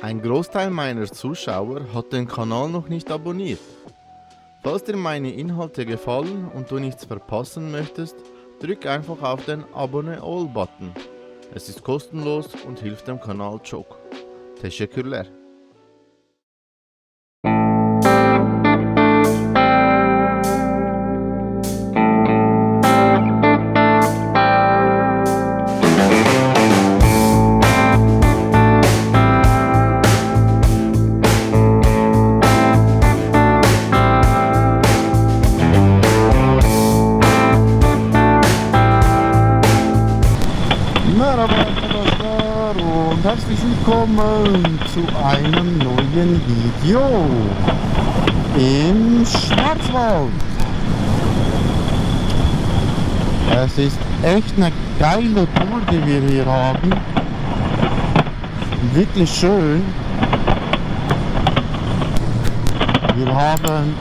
Ein Großteil meiner Zuschauer hat den Kanal noch nicht abonniert. Falls dir meine Inhalte gefallen und du nichts verpassen möchtest, drück einfach auf den Abonne All-Button. Es ist kostenlos und hilft dem Kanal çok. Teşekkürler. Merhaba arkadaşlar und herzlich willkommen zu einem neuen Video im Schwarzwald. Es ist echt eine geile Tour, die wir hier haben. Wirklich schön. Wir haben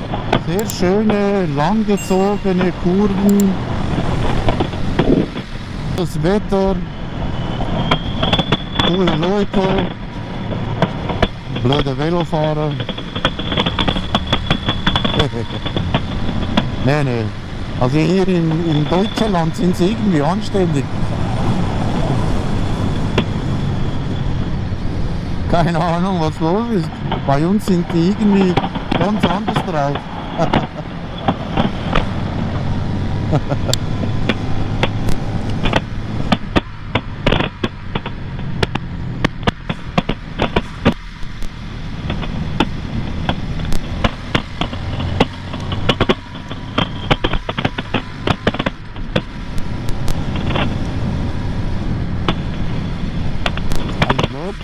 sehr schöne, langgezogene Kurven. Das Wetter, coole Leute, blöde Velofahrer. Nee. Also hier in Deutschland sind sie irgendwie anständig. Keine Ahnung, was los ist. Bei uns sind die irgendwie ganz anders drauf.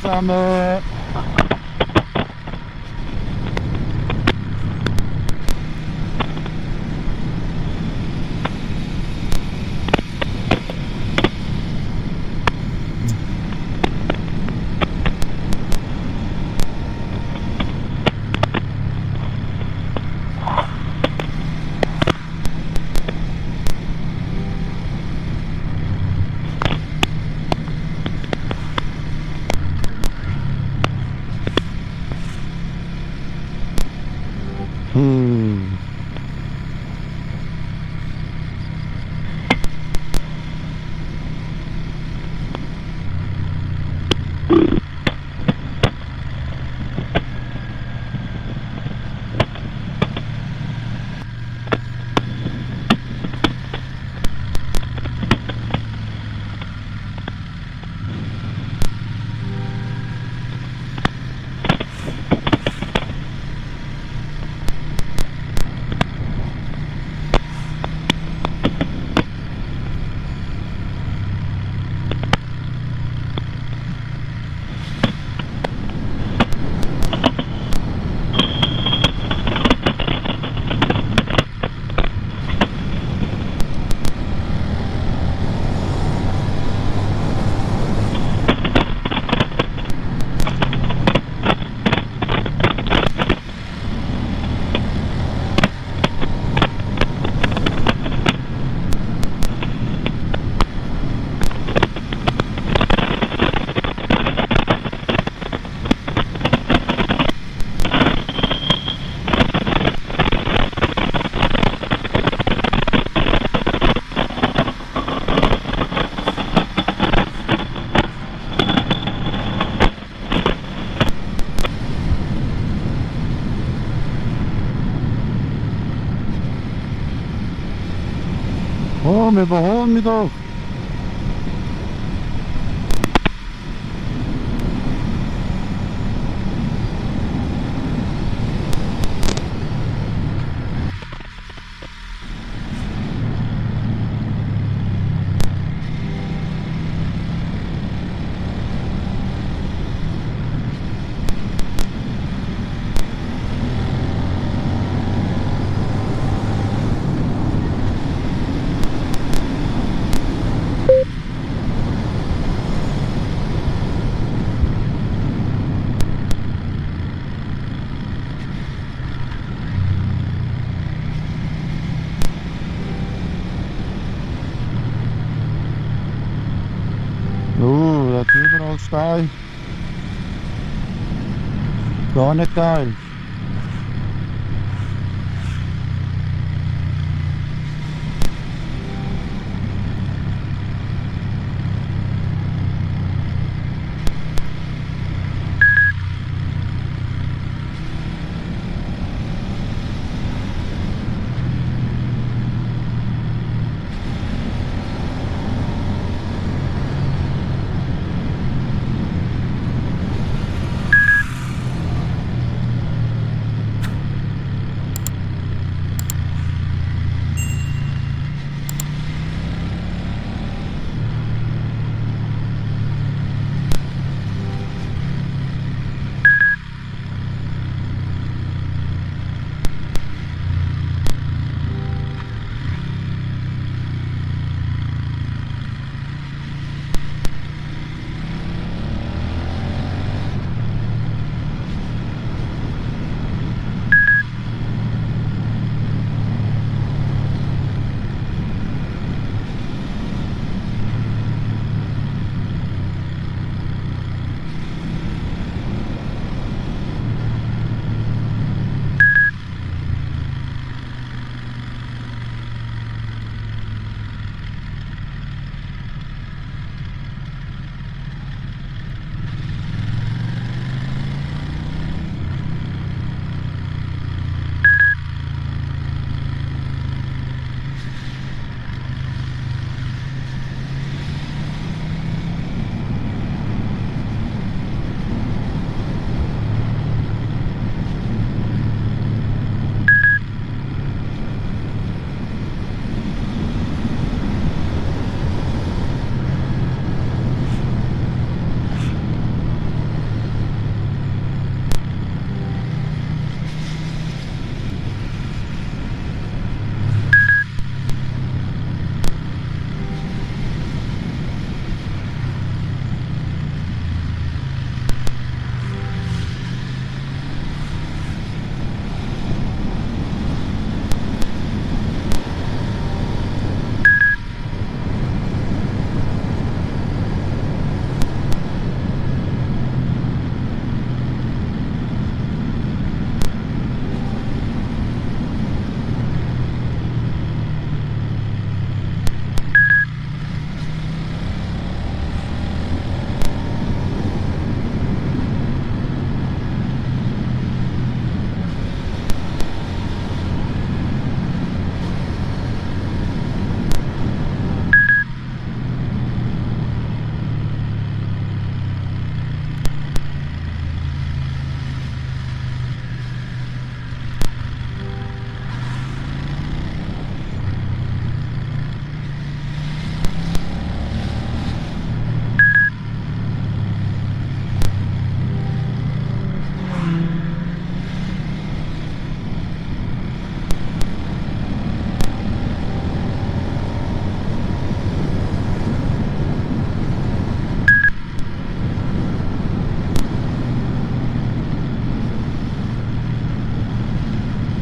Zusammen. Komm, überholen mich doch! Da ist überall steil. Gar nicht geil.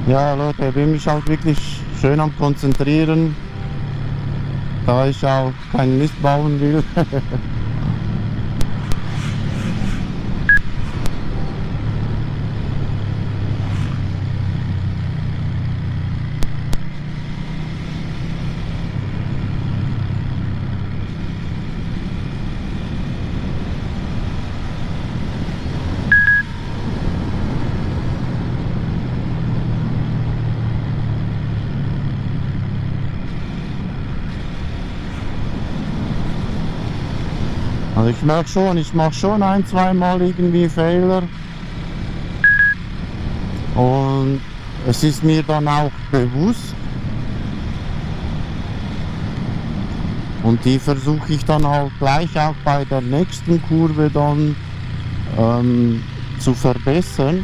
Ja Leute, ich bin mich auch wirklich schön am Konzentrieren, da ich auch keinen Mist bauen will. Also ich merke schon, ich mache schon ein, zweimal irgendwie Fehler und es ist mir dann auch bewusst und die versuche ich dann auch gleich auch bei der nächsten Kurve dann zu verbessern.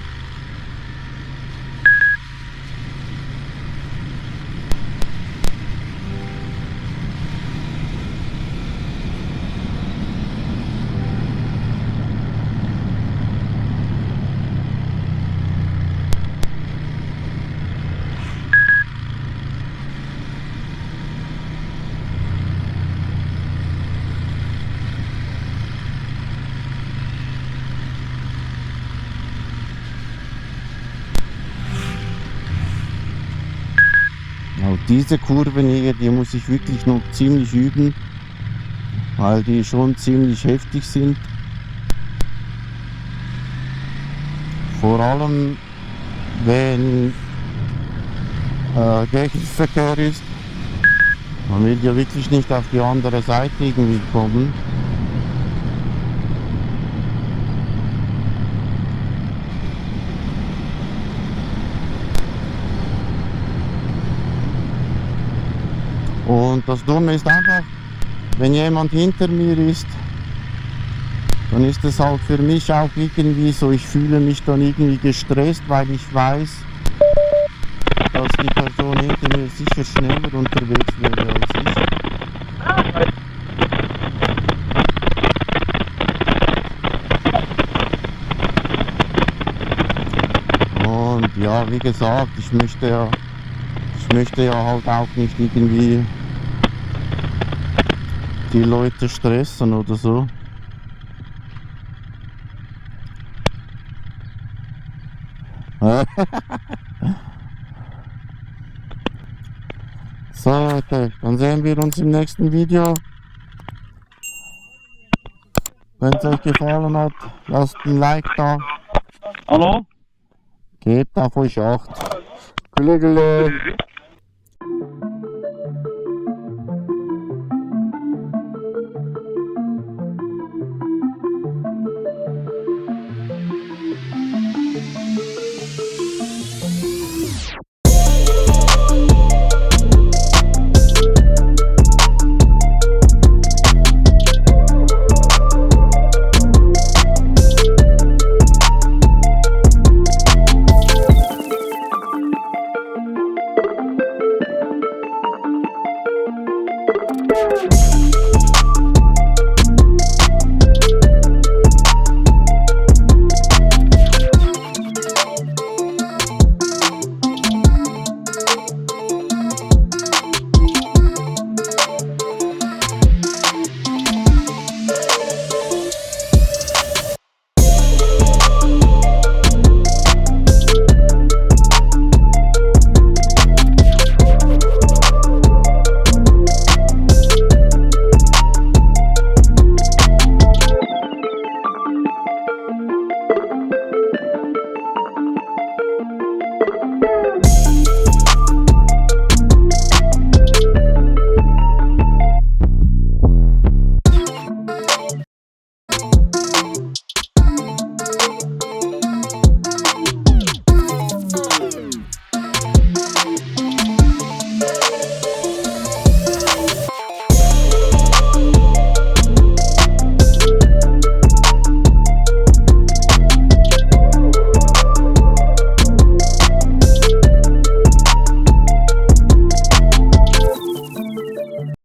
diese Kurven hier, die muss ich wirklich noch ziemlich üben, weil die schon ziemlich heftig sind. Vor allem wenn Gegenverkehr ist. Man will ja wirklich nicht auf die andere Seite irgendwie kommen. Und das Dumme ist einfach, wenn jemand hinter mir ist, dann ist es halt für mich auch irgendwie so, ich fühle mich dann irgendwie gestresst, weil ich weiß, dass die Person hinter mir sicher schneller unterwegs wäre als ich. Und ja, wie gesagt, ich möchte ja halt auch nicht irgendwie die Leute stressen oder so. So Leute, dann sehen wir uns im nächsten Video. Wenn es euch gefallen hat, lasst ein Like da. Hallo? Gebt auf euch Acht. Gülle, gülle.